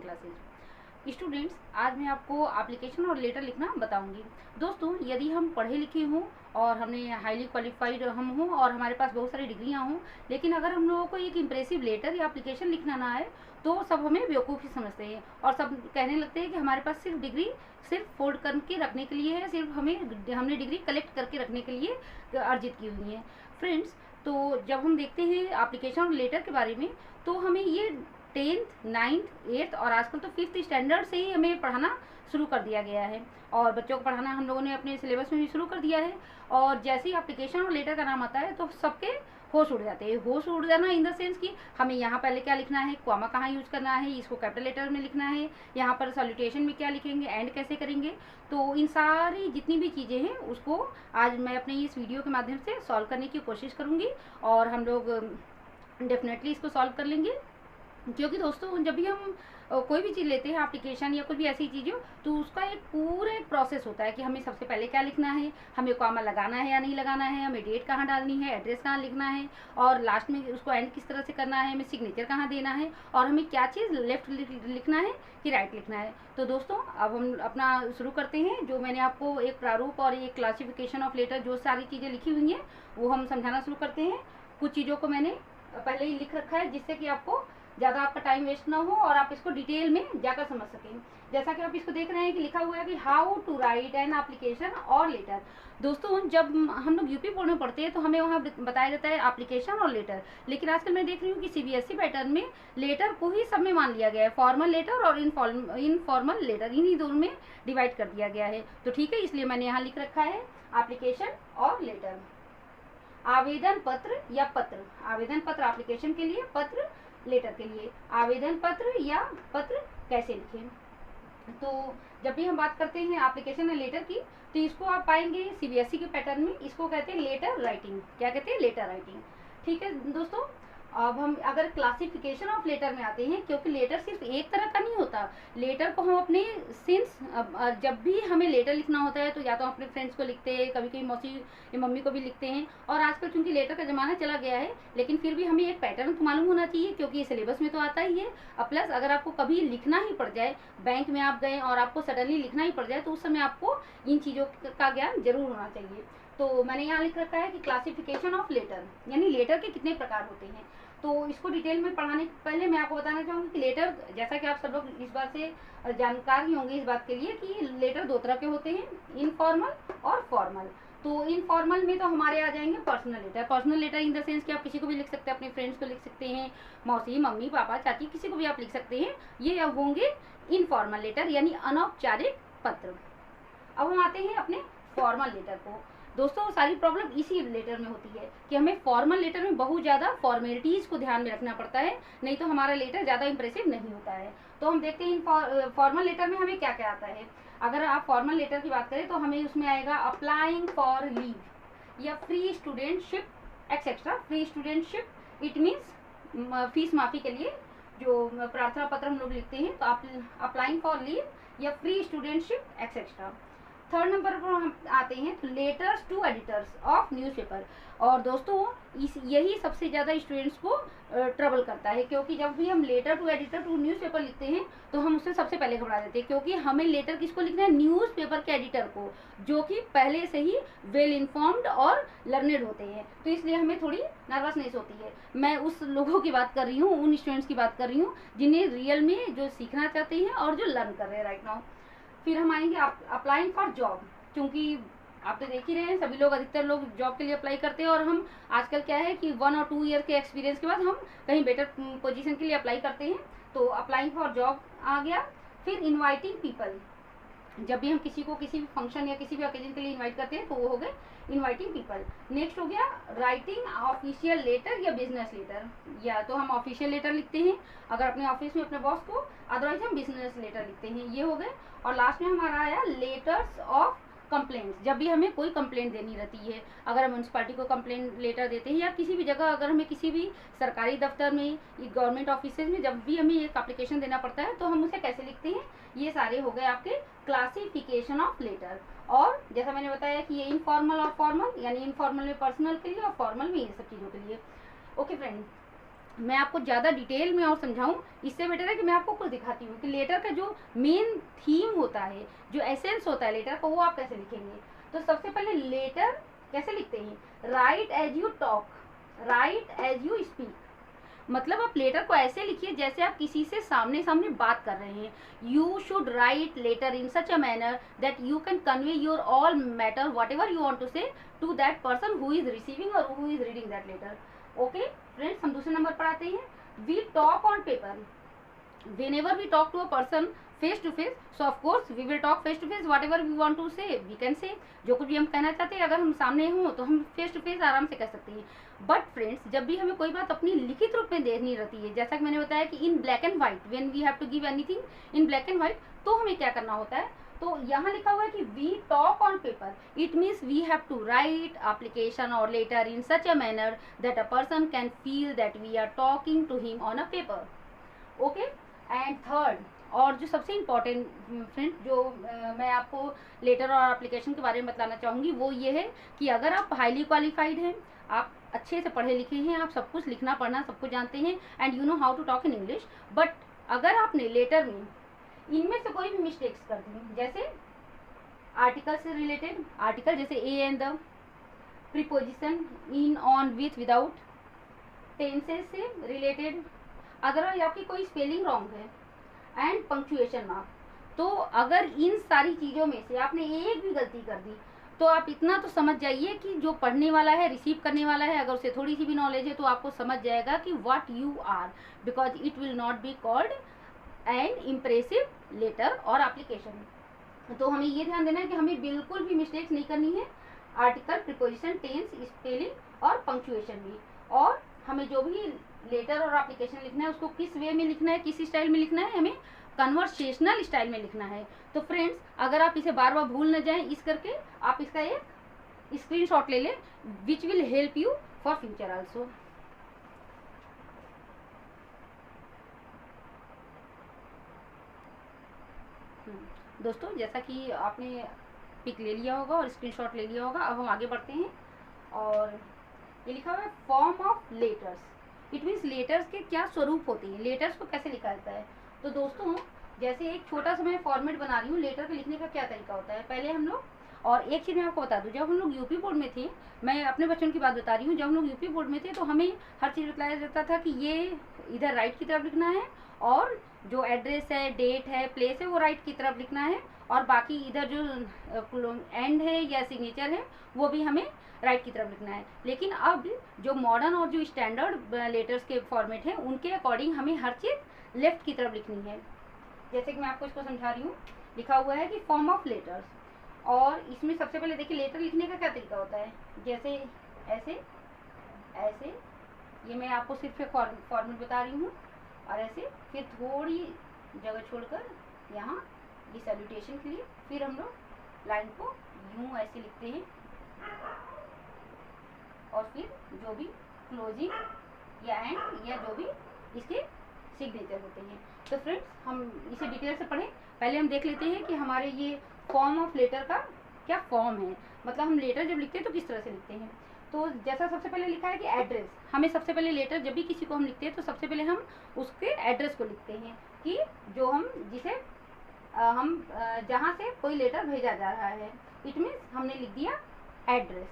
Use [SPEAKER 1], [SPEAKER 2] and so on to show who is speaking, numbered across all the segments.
[SPEAKER 1] Classes. Students, आज मैं आपको एप्लीकेशन और लेटर लिखना बताऊंगी। दोस्तों, यदि हम पढ़े लिखे हों और हमने हाईली क्वालिफाइड हम हों और हमारे पास बहुत सारी डिग्रियां हों, लेकिन अगर हम लोगों को एक इम्प्रेसिव लेटर या एप्लीकेशन लिखना ना आए तो सब हमें बेवकूफ़ ही समझते हैं और सब कहने लगते हैं कि हमारे पास सिर्फ डिग्री सिर्फ फोल्ड करके रखने के लिए है, सिर्फ हमने डिग्री कलेक्ट करके रखने के लिए अर्जित की हुई है। फ्रेंड्स, तो जब हम देखते हैं एप्लीकेशन और लेटर के बारे में, तो हमें ये 10th 9th 8th और आजकल तो 5th स्टैंडर्ड से ही हमें पढ़ाना शुरू कर दिया गया है और बच्चों को पढ़ाना हम लोगों ने अपने सिलेबस में भी शुरू कर दिया है। और जैसे ही एप्लीकेशन और लेटर का नाम आता है तो सबके होश उड़ जाते हैं। होश उड़ जाना इन द सेंस कि हमें यहाँ पहले क्या लिखना है, कॉमा कहाँ यूज़ करना है, इसको कैपिटल लेटर में लिखना है, यहाँ पर सॉल्यूटेशन में क्या लिखेंगे, एंड कैसे करेंगे। तो इन सारी जितनी भी चीज़ें हैं उसको आज मैं अपने इस वीडियो के माध्यम से सॉल्व करने की कोशिश करूँगी और हम लोग डेफिनेटली इसको सॉल्व कर लेंगे। क्योंकि दोस्तों, जब भी हम कोई भी चीज़ लेते हैं एप्लीकेशन या कोई भी ऐसी चीज़ हो, तो उसका एक पूरा एक प्रोसेस होता है कि हमें सबसे पहले क्या लिखना है, हमें कॉमा लगाना है या नहीं लगाना है, हमें डेट कहाँ डालनी है, एड्रेस कहाँ लिखना है और लास्ट में उसको एंड किस तरह से करना है, हमें सिग्नेचर कहाँ देना है और हमें क्या चीज़ लेफ्ट लिखना है कि राइट लिखना है। तो दोस्तों, अब हम अपना शुरू करते हैं। जो मैंने आपको एक प्रारूप और एक क्लासिफिकेशन ऑफ लेटर जो सारी चीज़ें लिखी हुई हैं वो हम समझाना शुरू करते हैं। कुछ चीज़ों को मैंने पहले ही लिख रखा है जिससे कि आपको ज़्यादा आपका टाइम वेस्ट ना हो और आप इसको डिटेल में जाकर समझ सकें। जैसा कि आप इसको देख रहे हैं कि लिखा हुआ है कि how to write an application और लेटर। दोस्तों, जब हम लोग यूपी बोर्ड में पढ़ते हैं तो हमें वहाँ बताया जाता है एप्लीकेशन और लेटर, लेकिन आजकल मैं देख रही हूँ कि सीबीएसई पैटर्न में लेटर को ही सब में मान लिया गया है। फॉर्मल लेटर और इनफॉर्मल लेटर इन्हीं दोनों में डिवाइड कर दिया गया है। तो ठीक है, इसलिए मैंने यहाँ लिख रखा है एप्लीकेशन और लेटर। आवेदन पत्र या पत्र, आवेदन पत्र एप्लीकेशन के लिए, पत्र लेटर के लिए। आवेदन पत्र या पत्र कैसे लिखें, तो जब भी हम बात करते हैं एप्लीकेशन या लेटर की तो इसको आप पाएंगे सीबीएसई के पैटर्न में, इसको कहते हैं लेटर राइटिंग। क्या कहते हैं? Letter writing. ठीक है दोस्तों, अब हम अगर क्लासिफिकेशन ऑफ लेटर में आते हैं, क्योंकि लेटर सिर्फ एक तरह का नहीं होता। लेटर को हम अपने सिंस जब भी हमें लेटर लिखना होता है तो या तो अपने फ्रेंड्स को लिखते हैं, कभी कभी मौसी या मम्मी को भी लिखते हैं। और आजकल चूंकि लेटर का ज़माना चला गया है, लेकिन फिर भी हमें एक पैटर्न तो मालूम होना चाहिए क्योंकि ये सिलेबस में तो आता ही है। प्लस अगर आपको कभी लिखना ही पड़ जाए, बैंक में आप गए और आपको सडनली लिखना ही पड़ जाए, तो उस समय आपको इन चीज़ों का ज्ञान जरूर होना चाहिए। तो मैंने यहाँ लिख रखा है कि क्लासिफिकेशन ऑफ लेटर, यानी लेटर के कितने प्रकार होते हैं। तो इसको डिटेल में पढ़ाने से पहले मैं आपको बताना चाहूँगी कि लेटर, जैसा कि आप सब लोग इस बात से जानकार ही होंगे इस बात के लिए कि लेटर दो तरह के होते हैं, इनफॉर्मल और फॉर्मल। तो इनफॉर्मल में तो हमारे आ जाएंगे personal letter. Personal letter in the sense कि आप किसी को भी लिख सकते हैं, अपने फ्रेंड्स को लिख सकते हैं, मौसी मम्मी पापा चाची किसी को भी आप लिख सकते हैं। ये अब होंगे इनफॉर्मल लेटर यानी अनौपचारिक पत्र। अब हम आते हैं अपने फॉर्मल लेटर को। दोस्तों, सारी प्रॉब्लम इसी लेटर में होती है कि हमें फॉर्मल लेटर में बहुत ज़्यादा फॉर्मेलिटीज़ को ध्यान में रखना पड़ता है, नहीं तो हमारा लेटर ज़्यादा इंप्रेसिव नहीं होता है। तो हम देखते हैं फॉर्मल लेटर में हमें क्या क्या आता है। अगर आप फॉर्मल लेटर की बात करें तो हमें उसमें आएगा अप्लाइंग फॉर लीव या free studentship etcetera. Free studentship it means fees माफ़ी के लिए जो प्रार्थना पत्र हम लोग लिखते हैं, तो अप्लाइंग फॉर लीव या free studentship etcetera. Third number पर हम आते हैं तो letters to editors of newspaper. और दोस्तों, यही सबसे ज़्यादा स्टूडेंट्स को ट्रबल करता है, क्योंकि जब भी हम letter to editor to newspaper लिखते हैं तो हम उससे सबसे पहले घबरा जाते हैं, क्योंकि हमें लेटर किसको लिखना है? न्यूज़पेपर के एडिटर को, जो कि पहले से ही वेल इन्फॉर्म्ड और लर्नेड होते हैं। तो इसलिए हमें थोड़ी नर्वसनेस होती है। मैं उस लोगों की बात कर रही हूँ, उन स्टूडेंट्स की बात कर रही हूँ जिन्हें रियल में जो सीखना चाहते हैं और जो लर्न कर रहे हैं राइट नाउ। फिर हम आएंगे अप्लाइंग फॉर जॉब। क्योंकि आप तो देख ही रहे हैं, सभी लोग, अधिकतर लोग जॉब के लिए अप्लाई करते हैं और हम आजकल क्या है कि 1 और 2 ईयर के एक्सपीरियंस के बाद हम कहीं बेटर पोजीशन के लिए अप्लाई करते हैं। तो अप्लाइंग फॉर जॉब आ गया। फिर इनवाइटिंग पीपल, जब भी हम किसी को किसी भी फंक्शन या किसी भी ओकेजन के लिए इनवाइट करते हैं तो वो हो गए इनवाइटिंग पीपल। नेक्स्ट हो गया राइटिंग ऑफिशियल लेटर या बिजनेस लेटर। या तो हम ऑफिशियल लेटर लिखते हैं अगर अपने ऑफिस में अपने बॉस को, अदरवाइज हम बिजनेस लेटर लिखते हैं, ये हो गए। और लास्ट में हमारा आया लेटर्स ऑफ कंप्लेंट्स। जब भी हमें कोई कंप्लेंट देनी रहती है, अगर हम म्यूनसिपालिटी को कंप्लेंट लेटर देते हैं या किसी भी जगह, अगर हमें किसी भी सरकारी दफ्तर में, गवर्नमेंट ऑफिस में जब भी हमें एक एप्लीकेशन देना पड़ता है तो हम उसे कैसे लिखते हैं, ये सारे हो गए आपके क्लासिफिकेशन ऑफ लेटर। और जैसा मैंने बताया कि ये इनफॉर्मल और फॉर्मल, यानी इनफॉर्मल में पर्सनल के लिए और फॉर्मल में ये सब चीज़ों के लिए। ओके फ्रेंड, मैं आपको ज़्यादा डिटेल में और समझाऊं, इससे बेटर है कि मैं आपको कुछ दिखाती हूँ कि लेटर का जो मेन थीम होता है, जो एसेंस होता है लेटर का, वो आप कैसे लिखेंगे। तो सबसे पहले लेटर कैसे लिखते हैं, write as you talk, write as you speak. मतलब आप लेटर को ऐसे लिखिए जैसे आप किसी से सामने सामने बात कर रहे हैं। You should write letter in such a manner that you can convey your all matter whatever you want to say to that person who is receiving और who is reading that letter. Okay friends, हम दूसरे number पर आते हैं। We talk on paper, whenever we talk to a person face to face, so of course we will talk face to face, whatever we want to say we can say। जो कुछ भी हम कहना चाहते हैं अगर हम सामने हों तो हम फेस टू फेस आराम से कह सकते हैं। बट फ्रेंड्स, जब भी हमें कोई बात अपनी लिखित रूप में देनी रहती है, जैसा कि मैंने बताया कि in black and white, when we have to give anything in black and white, तो हमें क्या करना होता है। तो यहाँ लिखा हुआ है कि we talk on paper, it means we have to write application और letter in such a manner that a person can feel that we are talking to him on a paper. Okay, and third, और जो सबसे important friend जो मैं आपको letter और application के बारे में बताना चाहूँगी वो ये है कि अगर आप हाईली क्वालिफाइड हैं, आप अच्छे से पढ़े लिखे हैं, आप सब कुछ लिखना पढ़ना सब कुछ जानते हैं and you know how to talk in English, but अगर आपने लेटर में इनमें से कोई भी मिस्टेक्स कर दी, जैसे आर्टिकल से रिलेटेड, आर्टिकल जैसे A and the, preposition in on with without, tenses से रिलेटेड, अदरवाइज आपकी कोई स्पेलिंग रॉन्ग है एंड पंक्चुएशन मार्क, तो अगर इन सारी चीज़ों में से आपने एक भी गलती कर दी तो आप इतना तो समझ जाइए कि जो पढ़ने वाला है, रिसीव करने वाला है, अगर उसे थोड़ी सी भी नॉलेज है तो आपको समझ जाएगा कि what you are, because it will not be called an impressive letter और एप्लीकेशन। तो हमें ये ध्यान देना है कि हमें बिल्कुल भी मिस्टेक्स नहीं करनी है, आर्टिकल, प्रीपोजिशन, टेंस, स्पेलिंग और पंक्चुएशन भी। और हमें जो भी लेटर और एप्लीकेशन लिखना है उसको किस वे में लिखना है, किस स्टाइल में लिखना है, हमें कन्वर्सेशनल स्टाइल में लिखना है। तो फ्रेंड्स, अगर आप इसे बार बार भूल न जाएं, इस करके आप इसका एक स्क्रीनशॉट ले लें, which will help you for future also. दोस्तों, जैसा कि आपने पिक ले लिया होगा और स्क्रीनशॉट ले लिया होगा, अब हम आगे बढ़ते हैं। और ये लिखा हुआ है form of letters, it means letters के क्या स्वरूप होते हैं, लेटर्स को कैसे लिखा जाता है। तो दोस्तों, जैसे एक छोटा सा मैं फॉर्मेट बना रही हूँ, लेटर के लिखने का क्या तरीका होता है। पहले हम लोग, और एक चीज़ मैं आपको बता दूँ, जब हम लोग यूपी बोर्ड में थे, मैं अपने बच्चों की बात बता रही हूँ, जब हम लोग यूपी बोर्ड में थे तो हमें हर चीज़ बताया जाता था कि ये इधर राइट की तरफ लिखना है, और जो एड्रेस है, डेट है, प्लेस है, वो राइट की तरफ लिखना है, और बाकी इधर जो एंड है या सिग्नेचर है वो भी हमें राइट की तरफ लिखना है। लेकिन अब जो मॉडर्न और जो स्टैंडर्ड लेटर्स के फॉर्मेट हैं उनके अकॉर्डिंग हमें हर चीज़ लेफ्ट की तरफ लिखनी है। जैसे कि मैं आपको इसको समझा रही हूँ, लिखा हुआ है कि फॉर्म ऑफ लेटर्स, और इसमें सबसे पहले देखिए लेटर लिखने का क्या तरीका होता है। जैसे ऐसे ऐसे, ये मैं आपको सिर्फ एक फॉर्मेट बता रही हूँ, और ऐसे फिर थोड़ी जगह छोड़कर यहाँ ये सैल्यूटेशन के लिए, फिर हम लोग लाइन को यूँ ऐसे लिखते हैं, और फिर जो भी क्लोजिंग या एंड या जो भी इसके सिग्नेचर होते हैं। तो फ्रेंड्स, हम इसे डिटेल से पढ़ें, पहले हम देख लेते हैं कि हमारे ये फॉर्म ऑफ लेटर का क्या फॉर्म है, मतलब हम लेटर जब लिखते हैं तो किस तरह से लिखते हैं। तो जैसा सबसे पहले लिखा है कि एड्रेस, हमें सबसे पहले लेटर जब भी किसी को हम लिखते हैं तो सबसे पहले हम उसके एड्रेस को लिखते हैं, कि जो हम जिसे हम जहाँ से कोई लेटर भेजा जा रहा है, इट मीन्स हमने लिख दिया एड्रेस।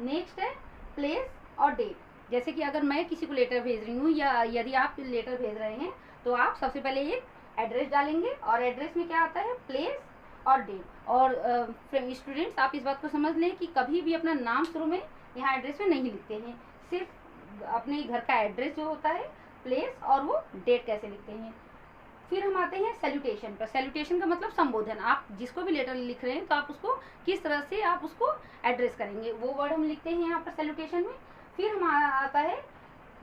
[SPEAKER 1] नेक्स्ट है प्लेस और डेट, जैसे कि अगर मैं किसी को लेटर भेज रही हूँ या यदि आप लेटर भेज रहे हैं तो आप सबसे पहले एक एड्रेस डालेंगे, और एड्रेस में क्या आता है, प्लेस और डेट। और स्टूडेंट्स, आप इस बात को समझ लें कि कभी भी अपना नाम शुरू में यहाँ एड्रेस में नहीं लिखते हैं, सिर्फ अपने घर का एड्रेस जो होता है, प्लेस और वो डेट कैसे लिखते हैं। फिर हम आते हैं सैल्यूटेशन पर। सैल्यूटेशन का मतलब संबोधन, आप जिसको भी लेटर लिख रहे हैं तो आप उसको किस तरह से आप उसको एड्रेस करेंगे, वो वर्ड हम लिखते हैं यहाँ पर सैल्यूटेशन में। फिर हमारा आता है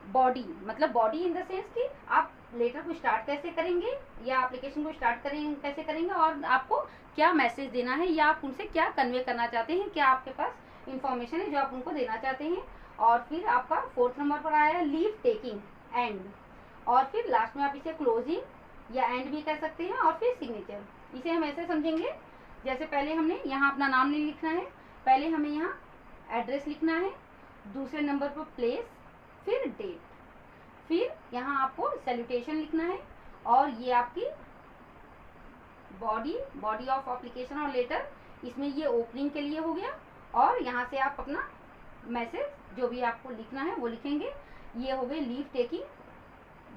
[SPEAKER 1] बॉडी, मतलब बॉडी इन द सेंस कि आप लेटर को स्टार्ट कैसे करेंगे या एप्लीकेशन को स्टार्ट करेंगे कैसे करेंगे, और आपको क्या मैसेज देना है या आप उनसे क्या कन्वे करना चाहते हैं, क्या आपके पास इंफॉर्मेशन है जो आप उनको देना चाहते हैं। और फिर आपका फोर्थ नंबर पर आया है लीव टेकिंग, एंड, और फिर लास्ट में आप इसे क्लोजिंग या एंड भी कह सकते हैं, और फिर सिग्नेचर। इसे हम ऐसे समझेंगे, जैसे पहले हमने यहाँ अपना नाम नहीं लिखना है, पहले हमें यहाँ एड्रेस लिखना है, दूसरे नंबर पर प्लेस, फिर डेट, फिर यहाँ आपको सैल्यूटेशन लिखना है, और ये आपकी बॉडी ऑफ एप्लीकेशन और लेटर, इसमें ये ओपनिंग के लिए हो गया, और यहाँ से आप अपना मैसेज जो भी आपको लिखना है वो लिखेंगे। ये हो गई लीव टेकिंग,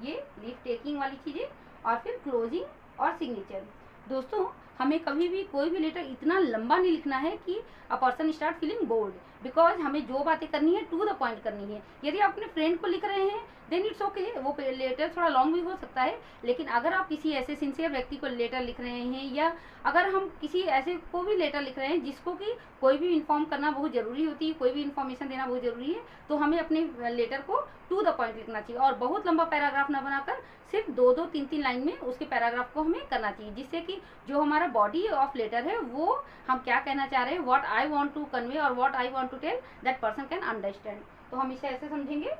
[SPEAKER 1] ये लीव टेकिंग वाली चीज़ें, और फिर क्लोजिंग और सिग्नेचर। दोस्तों हमें कभी भी कोई भी लेटर इतना लंबा नहीं लिखना है कि a person start feeling board, because हमें जो बातें करनी है टू द पॉइंट करनी है। यदि आप अपने फ्रेंड को लिख रहे हैं देन इट्स ओके, वो लेटर थोड़ा लॉन्ग भी हो सकता है, लेकिन अगर आप किसी ऐसे सिंसियर व्यक्ति को लेटर लिख रहे हैं, या अगर हम किसी ऐसे को भी लेटर लिख रहे हैं जिसको कि कोई भी इन्फॉर्म करना बहुत ज़रूरी होती है, कोई भी इन्फॉर्मेशन देना बहुत ज़रूरी है, तो हमें अपने लेटर को टू द पॉइंट लिखना चाहिए, और बहुत लंबा पैराग्राफ ना बनाकर सिर्फ 2-2, 3-3 लाइन में उसके पैराग्राफ को हमें करना चाहिए, जिससे कि जो हमारा बॉडी ऑफ लेटर है वो हम क्या कहना चाह रहे हैं, what I want to convey और what I want to tell, that person can understand. तो हम इसे ऐसे समझेंगे।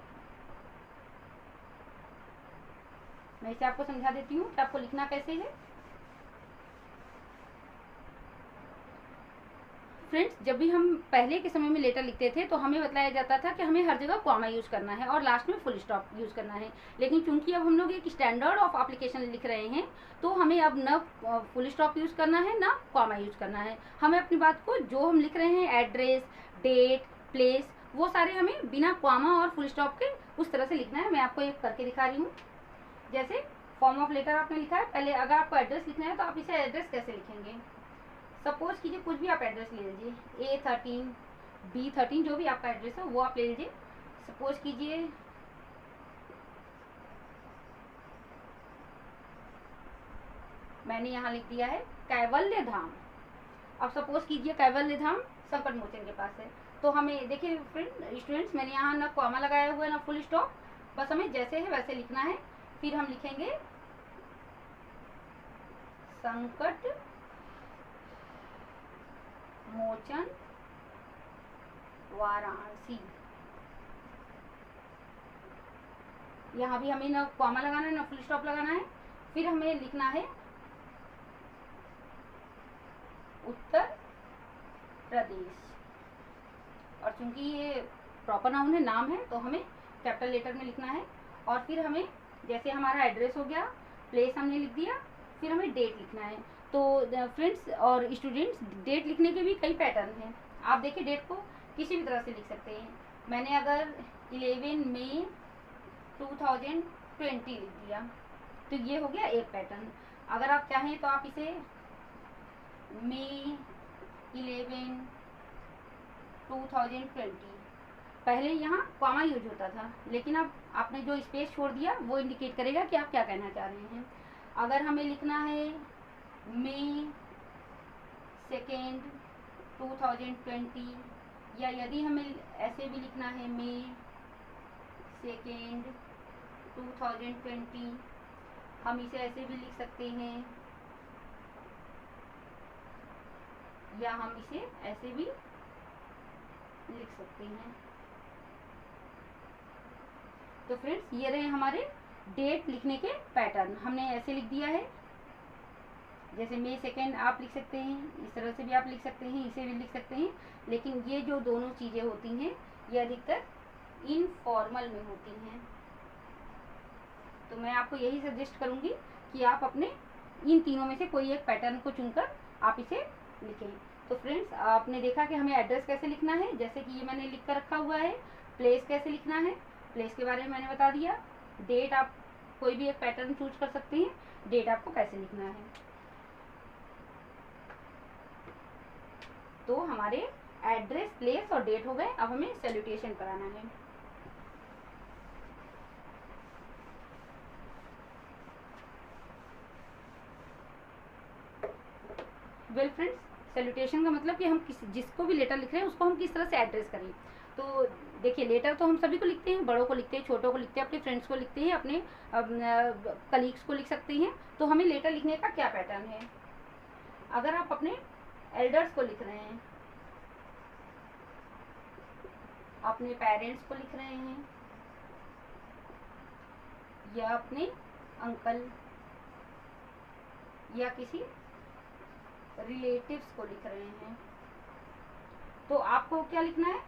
[SPEAKER 1] मैं इसे आपको समझा देती हूँ कि आपको लिखना कैसे है। फ्रेंड्स, जब भी हम पहले के समय में लेटर लिखते थे तो हमें बताया जाता था कि हमें हर जगह कॉमा यूज़ करना है और लास्ट में फुल स्टॉप यूज़ करना है, लेकिन चूंकि अब हम लोग एक स्टैंडर्ड ऑफ एप्लीकेशन लिख रहे हैं तो हमें अब न फुल स्टॉप यूज़ करना है ना कॉमा यूज़ करना है। हमें अपनी बात को जो हम लिख रहे हैं, एड्रेस, डेट, प्लेस, वो सारे हमें बिना कॉमा और फुल स्टॉप के उस तरह से लिखना है। मैं आपको एक करके दिखा रही हूँ। जैसे फॉर्म ऑफ लेटर आपने लिखा है, पहले अगर आपको एड्रेस लिखना है तो आप इसे एड्रेस कैसे लिखेंगे। सपोज कीजिए कुछ भी आप एड्रेस ले लीजिए, A13, B13, जो भी आपका एड्रेस है वो आप ले लीजिए। सपोज कीजिए मैंने यहाँ लिख दिया है कैवल्य धाम। अब सपोज कीजिए कैवल्य धाम संकट मोचन के पास है, तो हमें देखिए फ्रेंड स्टूडेंट्स, मैंने यहाँ ना कॉमा लगाया हुआ है ना फुल स्टॉप, बस हमें जैसे है वैसे लिखना है। फिर हम लिखेंगे संकट मोचन वाराणसी। यहाँ भी हमें ना कॉमा लगाना है ना फुल स्टॉप लगाना है। फिर हमें लिखना है उत्तर प्रदेश, और चूंकि ये प्रॉपर नाउन है, नाम है, तो हमें कैपिटल लेटर में लिखना है। और फिर हमें जैसे हमारा एड्रेस हो गया, प्लेस हमने लिख दिया, फिर हमें डेट लिखना है। तो फ्रेंड्स और स्टूडेंट्स, डेट लिखने के भी कई पैटर्न हैं। आप देखिए डेट को किसी भी तरह से लिख सकते हैं। मैंने अगर 11 मई 2020 लिख दिया तो ये हो गया एक पैटर्न। अगर आप चाहें तो आप इसे मई 11 2020, पहले यहाँ कॉमा यूज होता था, लेकिन अब आपने जो स्पेस छोड़ दिया वो इंडिकेट करेगा कि आप क्या कहना चाह रहे हैं। अगर हमें लिखना है मई 2 2020, या यदि हमें ऐसे भी लिखना है मई 2 2020, हम इसे ऐसे भी लिख सकते हैं, या हम इसे ऐसे भी लिख सकते हैं। तो फ्रेंड्स ये रहे हमारे डेट लिखने के पैटर्न। हमने ऐसे लिख दिया है, जैसे मई 2 आप लिख सकते हैं, इस तरह से भी आप लिख सकते हैं, इसे भी लिख सकते हैं, लेकिन ये जो दोनों चीज़ें होती हैं ये अधिकतर इनफॉर्मल में होती हैं। तो मैं आपको यही सजेस्ट करूँगी कि आप अपने इन तीनों में से कोई एक पैटर्न को चुनकर आप इसे लिखें। तो फ्रेंड्स आपने देखा कि हमें एड्रेस कैसे लिखना है, जैसे कि ये मैंने लिख कर रखा हुआ है। प्लेस कैसे लिखना है, प्लेस के बारे में मैंने बता दिया। डेट आप कोई भी एक पैटर्न चूज कर सकते हैं, डेट आपको कैसे लिखना है। तो हमारे एड्रेस, प्लेस और डेट हो गए। अब हमें सैल्यूटेशन कराना है। वेल फ्रेंड्स, सैल्यूटेशन का मतलब कि हम जिसको भी लेटर लिख रहे हैं उसको हम किस तरह से एड्रेस करें। तो देखिए लेटर तो हम सभी को लिखते हैं, बड़ों को लिखते हैं, छोटों को लिखते हैं, अपने फ्रेंड्स को लिखते हैं, अपने कलीग्स को लिख सकते हैं। तो हमें लेटर लिखने का क्या पैटर्न है। अगर आप अपने एल्डर्स को लिख रहे हैं, अपने पेरेंट्स को लिख रहे हैं, या अपने अंकल या किसी रिलेटिव्स को लिख रहे हैं, तो आपको क्या लिखना है।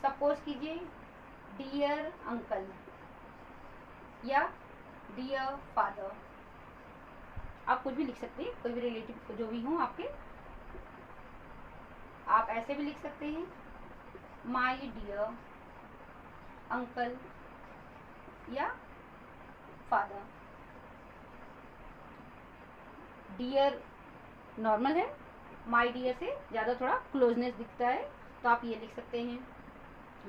[SPEAKER 1] सपोज कीजिए डियर अंकल, या डियर फादर, आप कुछ भी लिख सकते हैं, कोई भी रिलेटिव जो भी हो आपके। आप ऐसे भी लिख सकते हैं, माय डियर अंकल या फादर। डियर नॉर्मल है, माय डियर से ज़्यादा थोड़ा क्लोजनेस दिखता है, तो आप ये लिख सकते हैं।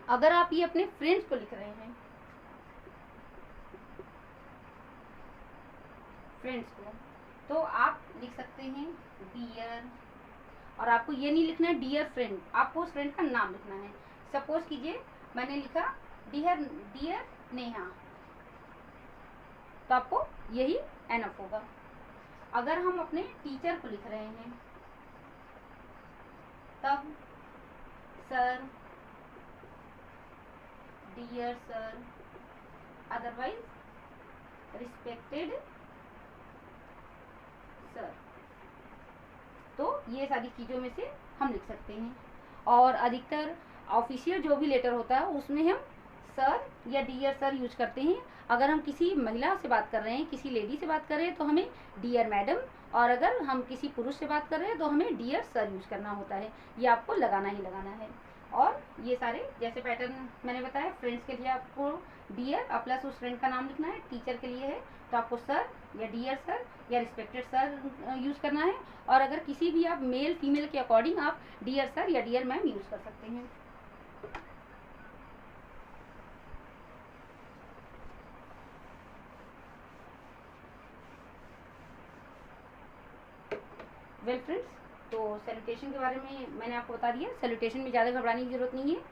[SPEAKER 1] अगर आप ये अपने फ्रेंड्स को लिख रहे हैं, फ्रेंड्स को, तो आप लिख सकते हैं डियर, और आपको ये नहीं लिखना है डियर फ्रेंड, आपको उस फ्रेंड का नाम लिखना है। सपोज कीजिए मैंने लिखा डियर डियर नेहा, तो आपको यही एनफ होगा। अगर हम अपने टीचर को लिख रहे हैं, तब sir, dear sir, otherwise respected sir. तो ये सारी चीज़ों में से हम लिख सकते हैं। और अधिकतर ऑफिशियल जो भी लेटर होता है उसमें हम सर या डियर सर यूज करते हैं। अगर हम किसी महिला से बात कर रहे हैं, किसी लेडी से बात कर रहे हैं, तो हमें डियर मैडम, और अगर हम किसी पुरुष से बात कर रहे हैं तो हमें डियर सर यूज करना होता है। ये आपको लगाना ही लगाना है। और ये सारे जैसे पैटर्न मैंने बताया, फ्रेंड्स के लिए आपको डियर और प्लस उस फ्रेंड का नाम लिखना है। टीचर के लिए है तो आपको सर या डियर सर या रिस्पेक्टेड सर यूज़ करना है। और अगर किसी भी आप मेल फीमेल के अकॉर्डिंग आप डियर सर या डियर मैम यूज़ कर सकते हैं। वेल फ्रेंड्स, तो सैल्यूटेशन के बारे में मैंने आपको बता दिया। सैल्यूटेशन में ज़्यादा घबराने की ज़रूरत नहीं है।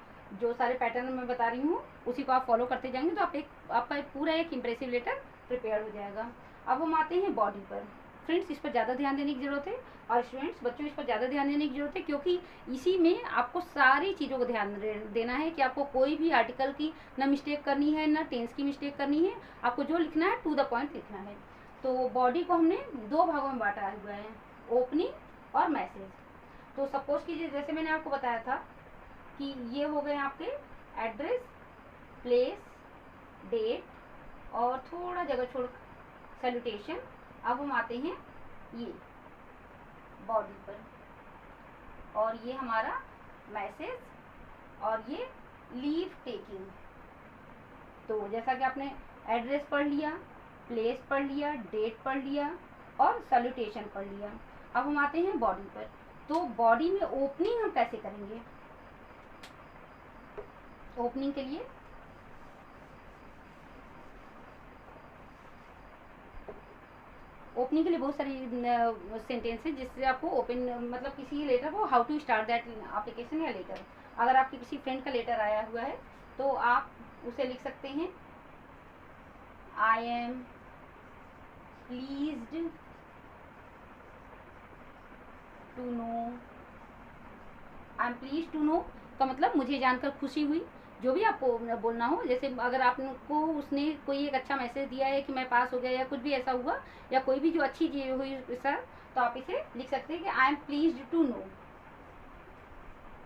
[SPEAKER 1] जो सारे पैटर्न मैं बता रही हूँ उसी को आप फॉलो करते जाएंगे तो आपका पूरा एक इम्प्रेसिव लेटर प्रिपेयर हो जाएगा। अब हम आते हैं बॉडी पर। फ्रेंड्स, इस पर ज़्यादा ध्यान देने की ज़रूरत है, और स्टूडेंट्स बच्चों इस पर ज़्यादा ध्यान देने की ज़रूरत है, क्योंकि इसी में आपको सारी चीज़ों को ध्यान देना है कि आपको कोई भी आर्टिकल की ना मिस्टेक करनी है, ना टेंस की मिस्टेक करनी है। आपको जो लिखना है टू द पॉइंट लिखना है। तो बॉडी को हमने दो भागों में बांटा हुआ है, ओपनिंग और मैसेज। तो सपोज कीजिए जैसे मैंने आपको बताया था कि ये हो गए आपके एड्रेस, प्लेस, डेट और थोड़ा जगह छोड़ सैल्यूटेशन। अब हम आते हैं ये बॉडी पर, और ये हमारा मैसेज, और ये लीव टेकिंग। तो जैसा कि आपने एड्रेस पढ़ लिया, प्लेस पढ़ लिया, डेट पढ़ लिया और सैल्यूटेशन पढ़ लिया। अब हम आते हैं बॉडी पर। तो बॉडी में ओपनिंग हम कैसे करेंगे? ओपनिंग के लिए बहुत सारी सेंटेंस है जिससे आपको ओपन मतलब किसी लेटर को how to start that application या लेटर। अगर आपके किसी फ्रेंड का लेटर आया हुआ है तो आप उसे लिख सकते हैं, I am pleased to know. I am please to know का मतलब मुझे जानकर खुशी हुई। जो भी आपको बोलना हो, जैसे अगर आपको उसने कोई एक अच्छा मैसेज दिया है कि मैं पास हो गया या कुछ भी ऐसा हुआ, या कोई भी जो अच्छी चीज़ हुई सर, तो आप इसे लिख सकते हैं कि I am pleased to know.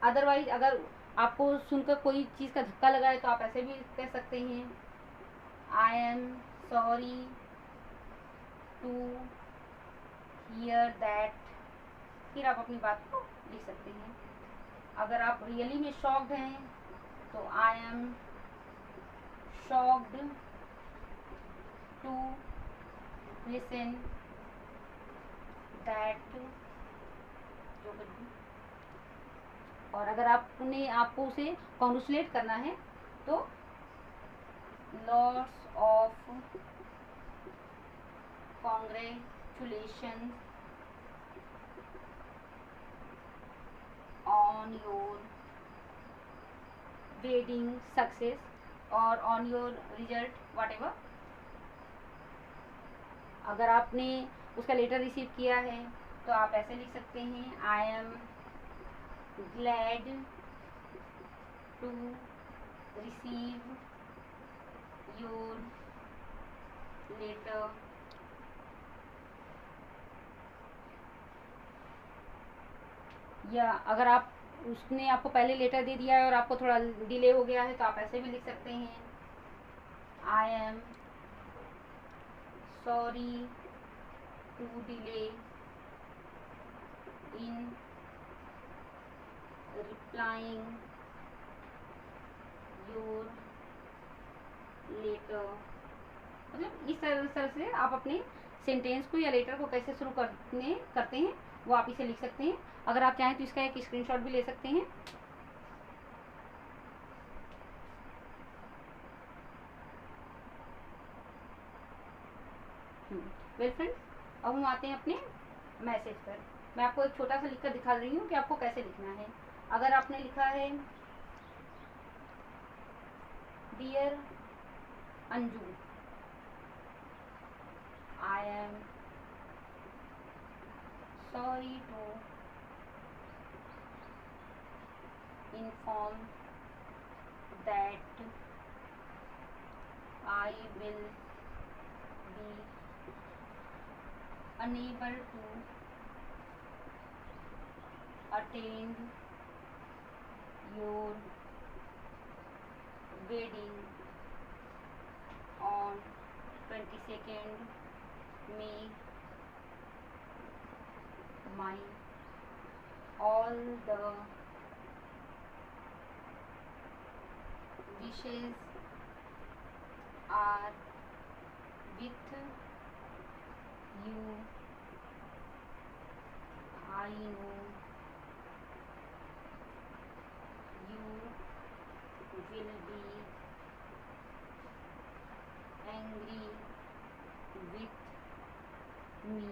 [SPEAKER 1] Otherwise अगर आपको सुनकर कोई चीज़ का धक्का लगा है तो आप ऐसे भी कह सकते हैं, I am sorry to hear that. फिर आप अपनी बात को लिख सकते हैं। अगर आप रियली में शॉक्ड हैं तो I am shocked to listen that. जो कुछ भी। और अगर आपको उसे कॉन्ग्रेचुलेट करना है तो lots of congratulation on your wedding success और ऑन योर रिजल्ट व्हाटएवर। अगर आपने उसका लेटर रिसीव किया है तो आप ऐसे लिख सकते हैं, I am glad to receive your letter. या अगर उसने आपको पहले लेटर दे दिया है और आपको थोड़ा डिले हो गया है तो आप ऐसे भी लिख सकते हैं, I am sorry to delay in replying your letter. मतलब इस तरह से आप अपने सेंटेंस को या लेटर को कैसे शुरू करते हैं वो आप इसे लिख सकते हैं। अगर आप चाहें तो इसका एक स्क्रीनशॉट भी ले सकते हैं। वेल फ्रेंड्स, अब हम आते हैं अपने मैसेज पर। मैं आपको एक छोटा सा लिखकर दिखा रही हूँ कि आपको कैसे लिखना है। अगर आपने लिखा है dear Anju, I am sorry to inform that I will be unable to attend your wedding on 22nd May. My all the wishes are with you. I know you will be angry with me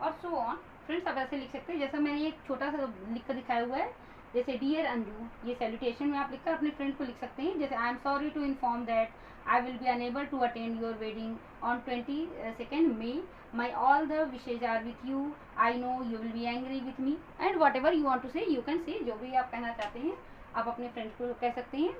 [SPEAKER 1] और so on. Friends, आप ऐसे लिख सकते हैं जैसा मैंने एक छोटा सा लिख कर दिखाया हुआ है। जैसे डियर अंजू, ये सैल्यूटेशन में आप लिखकर अपने फ्रेंड को लिख सकते हैं। जैसे I am sorry to inform that I will be unable to attend your wedding on 22nd May. My all the wishes are with you. I know you will be angry with me. And whatever you want to say, you can say. जो भी आप कहना चाहते हैं आप अपने friends को कह सकते हैं।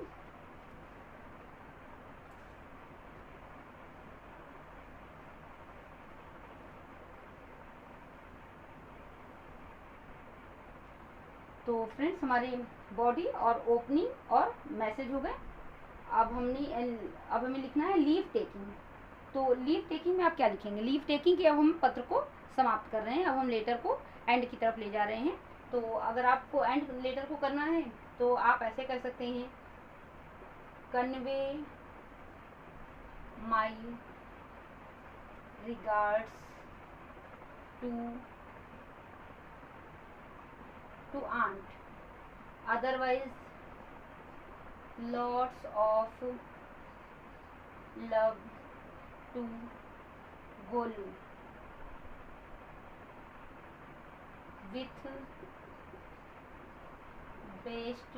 [SPEAKER 1] तो फ्रेंड्स, हमारे बॉडी और ओपनिंग और मैसेज हो गए। अब हमें लिखना है लीव टेकिंग। तो लीव टेकिंग में आप क्या लिखेंगे? लीव टेकिंग के अब हम पत्र को समाप्त कर रहे हैं। अब हम लेटर को एंड की तरफ ले जा रहे हैं। तो अगर आपको एंड लेटर को करना है तो आप ऐसे कर सकते हैं, convey my regards to aunt, otherwise lots of love to Golu, with best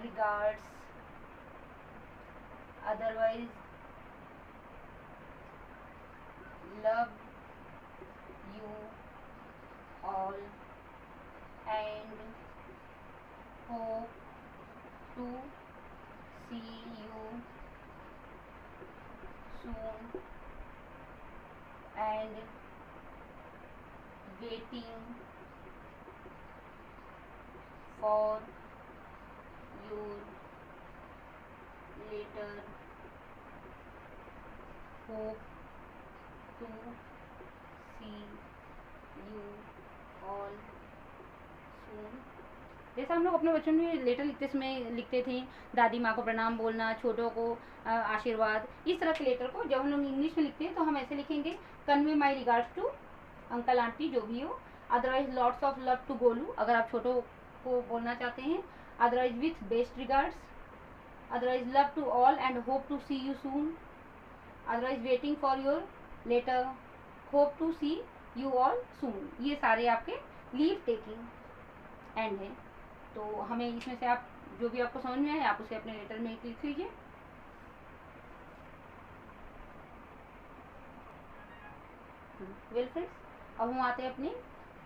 [SPEAKER 1] regards, otherwise love you all and hope to see you soon and waiting for your letter. Hope to see you all soon. जैसा हम लोग अपने बच्चों में letter लिखते समय लिखते थे, दादी माँ को प्रणाम बोलना, छोटों को आशीर्वाद, इस तरह के लेटर को जब हम लोग इंग्लिश में लिखते हैं तो हम ऐसे लिखेंगे, convey my regards to uncle aunty जो भी हो, otherwise lots of love to Golu अगर आप छोटों को बोलना चाहते हैं, otherwise with best regards, otherwise love to all and hope to see you soon, otherwise waiting for your letter, hope to see you all soon. ये सारे आपके लीव टेकिंग एंड है। तो हमें इसमें से आप जो भी आपको समझ में आए आप उसे अपने लेटर में लिख लीजिए। वेल फ्रेंड्स, अब हम आते हैं अपने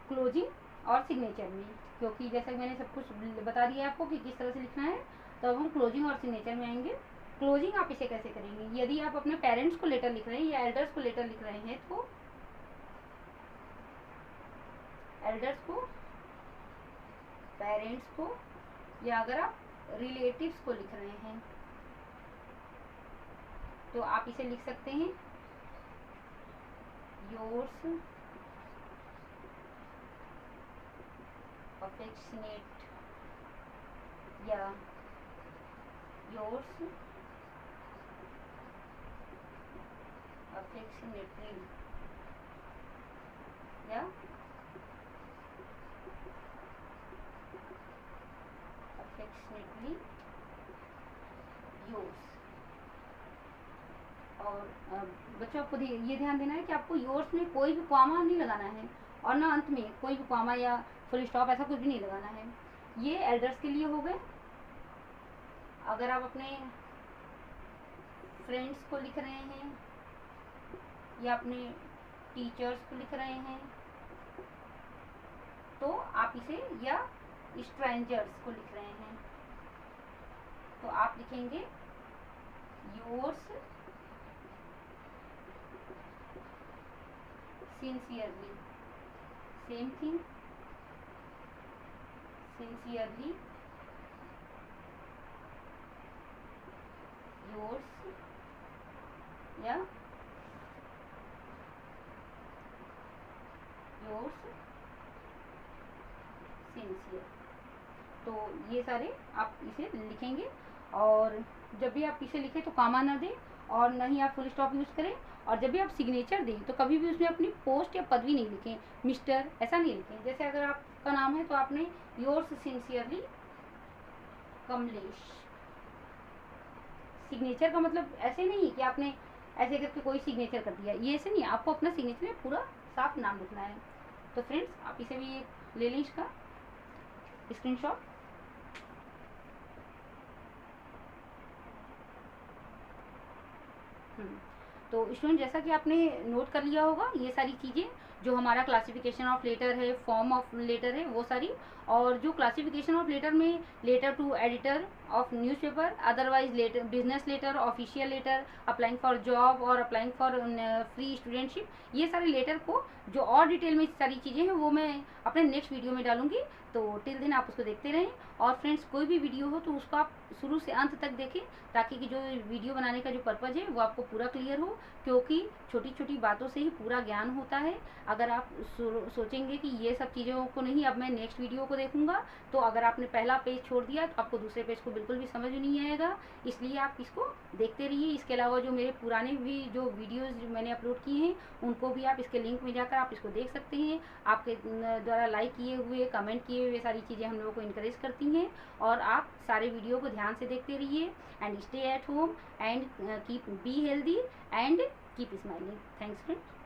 [SPEAKER 1] क्लोजिंग और सिग्नेचर में, क्योंकि जैसा कि मैंने सब कुछ बता दिया आपको कि किस तरह से लिखना है। तो अब हम क्लोजिंग और सिग्नेचर में आएंगे। क्लोजिंग आप इसे कैसे करेंगे? यदि आप अपने पेरेंट्स को लेटर लिख रहे हैं या एल्डर्स को लेटर लिख रहे हैं तो एल्डर्स को, पेरेंट्स को, या अगर आप रिलेटिव्स को लिख रहे हैं तो आप इसे लिख सकते हैं योर्स अफेक्शनेट या योर्स अफेक्शनेटली या अफेक्शनेटली योर्स। और बच्चों आपको ये ध्यान देना है कि आपको योर्स में कोई भी कॉमा नहीं लगाना है और ना अंत में कोई भी कॉमा या फुल स्टॉप ऐसा कुछ भी नहीं लगाना है। ये एल्डर्स के लिए हो गए। अगर आप अपने फ्रेंड्स को लिख रहे हैं या अपने टीचर्स को लिख रहे हैं तो आप इसे, या स्ट्रेंजर्स को लिख रहे हैं तो आप लिखेंगे yours sincerely, same thing, sincerely yours या योर्स सिंसियर। तो ये सारे आप इसे लिखेंगे और जब भी आप इसे लिखें तो कॉमा ना दें और न ही आप फुल स्टॉप यूज़ करें। और जब भी आप सिग्नेचर दें तो कभी भी उसमें अपनी पोस्ट या पदवी नहीं लिखें, मिस्टर ऐसा नहीं लिखें। जैसे अगर आपका नाम है तो आपने योर्स सिंसियरली कमलेश। सिग्नेचर का मतलब ऐसे नहीं कि आपने ऐसे करके कोई सिग्नेचर कर दिया, ये ऐसे नहीं, आपको अपना सिग्नेचर में पूरा साफ नाम लिखना है। तो फ्रेंड्स आप इसे भी ले लें इसका स्क्रीनशॉट। तो स्टूडेंट जैसा कि आपने नोट कर लिया होगा ये सारी चीज़ें, जो हमारा क्लासिफिकेशन ऑफ लेटर है, फॉर्म ऑफ लेटर है वो सारी, और जो क्लासिफिकेशन ऑफ लेटर में letter to editor of newspaper, otherwise letter, business letter, official letter, applying for job और अप्लाइंग फॉर फ्री स्टूडेंटशिप, ये सारे लेटर को जो और डिटेल में सारी चीज़ें हैं वो मैं अपने नेक्स्ट वीडियो में डालूंगी। तो टिल दिन आप उसको देखते रहें। और फ्रेंड्स कोई भी वीडियो हो तो उसको आप शुरू से अंत तक देखें ताकि कि जो वीडियो बनाने का जो पर्पज़ है वो आपको पूरा क्लियर हो, क्योंकि छोटी छोटी बातों से ही पूरा ज्ञान होता है। अगर आप सोचेंगे कि ये सब चीज़ों को नहीं, अब मैं नेक्स्ट वीडियो को देखूंगा, तो अगर आपने पहला पेज छोड़ दिया तो आपको दूसरे पेज को बिल्कुल भी समझ नहीं आएगा। इसलिए आप इसको देखते रहिए। इसके अलावा जो मेरे पुराने भी जो वीडियोज़ मैंने अपलोड किए हैं उनको भी आप इसके लिंक में जाकर आप इसको देख सकते हैं। आपके द्वारा लाइक किए हुए, कमेंट किए हुए सारी चीज़ें हम लोगों को इनकरेज करती हैं। और आप सारे वीडियो को ध्यान से देखते रहिए and stay at home and keep be healthy and keep smiling. Thanks friends.